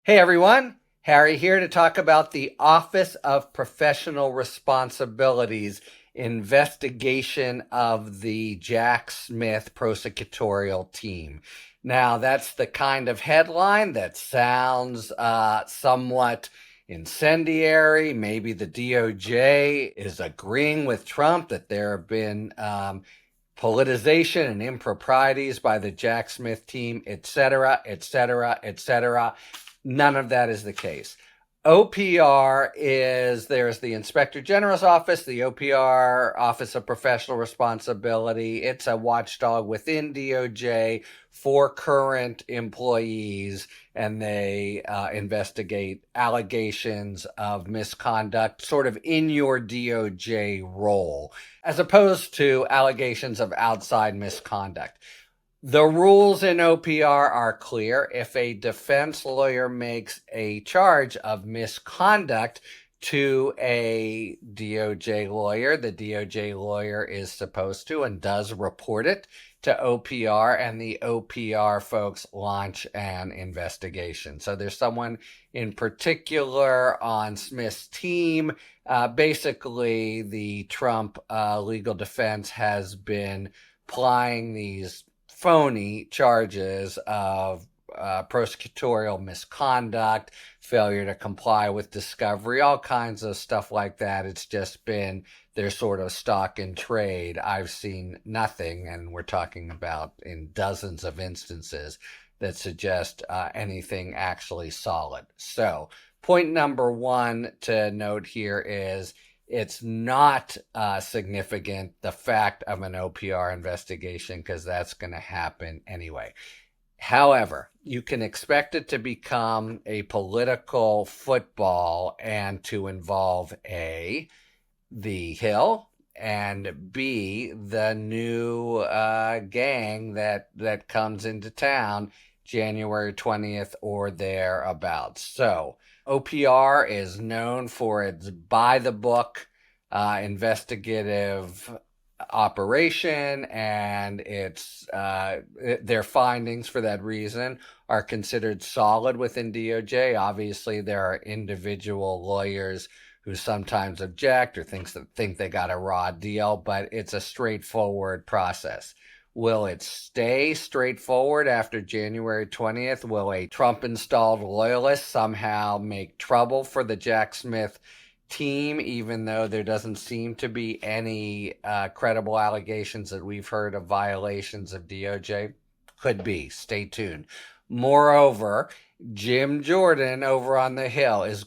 Hey everyone, Harry here to talk about the Office of Professional Responsibilities investigation of the Jack Smith prosecutorial team. Now, that's the kind of headline that sounds somewhat incendiary. Maybe the DOJ is agreeing with Trump that there have been politicization and improprieties by the Jack Smith team, etc., etc., etc. None of that is the case. OPR there's the Inspector General's office, the OPR, Office of Professional Responsibility. It's a watchdog within DOJ for current employees, and they investigate allegations of misconduct sort of in your DOJ role, as opposed to allegations of outside misconduct. The rules in OPR are clear. If a defense lawyer makes a charge of misconduct to a DOJ lawyer, the DOJ lawyer is supposed to and does report it to OPR, and the OPR folks launch an investigation. So there's someone in particular on Smith's team. Basically, the Trump legal defense has been plying these phony charges of prosecutorial misconduct, failure to comply with discovery, all kinds of stuff like that. It's just been their sort of stock in trade. I've seen nothing, and we're talking about in dozens of instances that suggest anything actually solid. So, point number one to note here is it's not significant, the fact of an OPR investigation, because that's going to happen anyway. However, you can expect it to become a political football and to involve A, the Hill, and B, the new gang that comes into town January 20th or thereabouts. So OPR is known for its by-the-book investigative operation, and their findings for that reason are considered solid within DOJ. Obviously, there are individual lawyers who sometimes object or think they got a raw deal, but it's a straightforward process. Will it stay straightforward after January 20th? Will a Trump-installed loyalist somehow make trouble for the Jack Smith team, even though there doesn't seem to be any credible allegations that we've heard of violations of DOJ? Could be. Stay tuned. Moreover, Jim Jordan over on the Hill is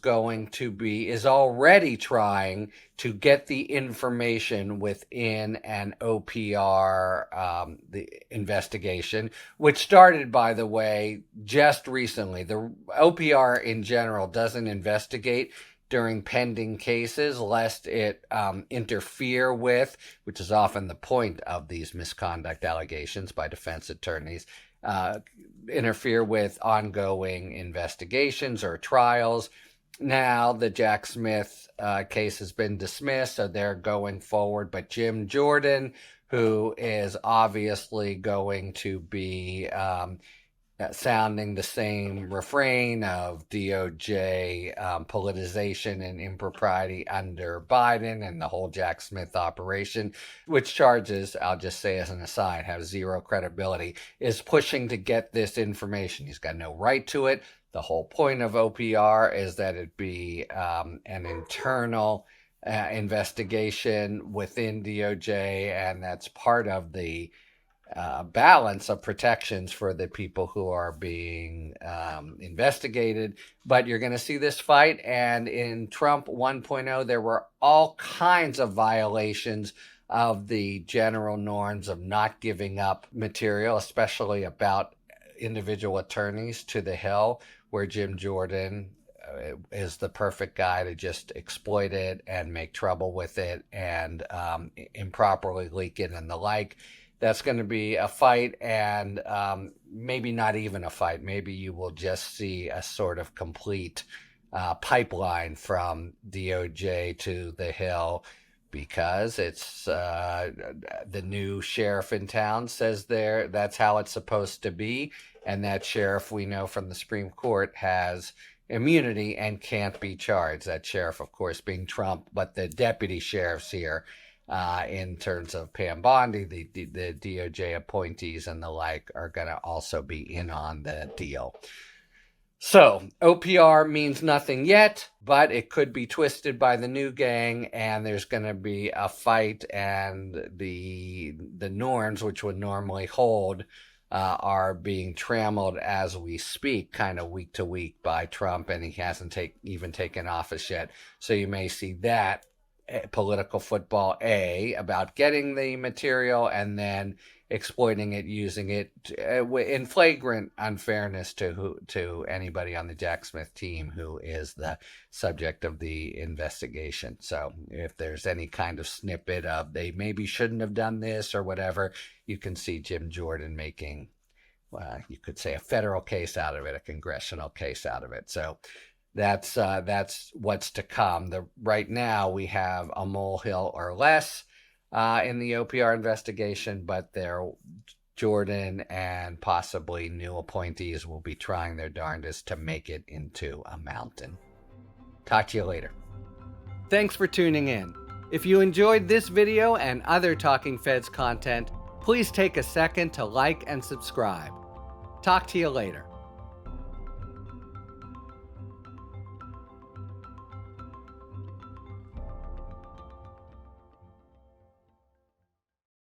already trying to get the information within an OPR the investigation, which started, by the way, just recently. The OPR in general doesn't investigate during pending cases, lest it interfere with, which is often the point of these misconduct allegations by defense attorneys, interfere with ongoing investigations or trials. Now the Jack Smith case has been dismissed, so they're going forward. But Jim Jordan, who is obviously going to be sounding the same refrain of DOJ politicization and impropriety under Biden and the whole Jack Smith operation, which charges, I'll just say as an aside, have zero credibility, is pushing to get this information. He's got no right to it. The whole point of OPR is that it be an internal investigation within DOJ, and that's part of the balance of protections for the people who are being investigated. But you're going to see this fight, and in Trump 1.0, there were all kinds of violations of the general norms of not giving up material, especially about individual attorneys, to the Hill, where Jim Jordan is the perfect guy to just exploit it and make trouble with it and improperly leak it and the like. That's going to be a fight, and maybe not even a fight. Maybe you will just see a sort of complete pipeline from DOJ to the Hill, because it's the new sheriff in town says that's how it's supposed to be. And that sheriff, we know from the Supreme Court, has immunity and can't be charged. That sheriff, of course, being Trump, but the deputy sheriffs here, in terms of Pam Bondi, the DOJ appointees and the like, are going to also be in on the deal. So OPR means nothing yet, but it could be twisted by the new gang, and there's going to be a fight, and the norms, which would normally hold, are being trammeled as we speak, kind of week to week by Trump, and he hasn't even taken office yet. So you may see that political football about getting the material and then exploiting it, using it in flagrant unfairness to anybody on the Jack Smith team who is the subject of the investigation. So if there's any kind of snippet of they maybe shouldn't have done this or whatever, you can see Jim Jordan making, you could say, a federal case out of it, a congressional case out of it. So that's what's to come. Right now we have a molehill or less in the OPR investigation, but Jordan and possibly new appointees will be trying their darndest to make it into a mountain. Talk to you later. Thanks for tuning in. If you enjoyed this video and other Talking Feds content, please take a second to like and subscribe. Talk to you later.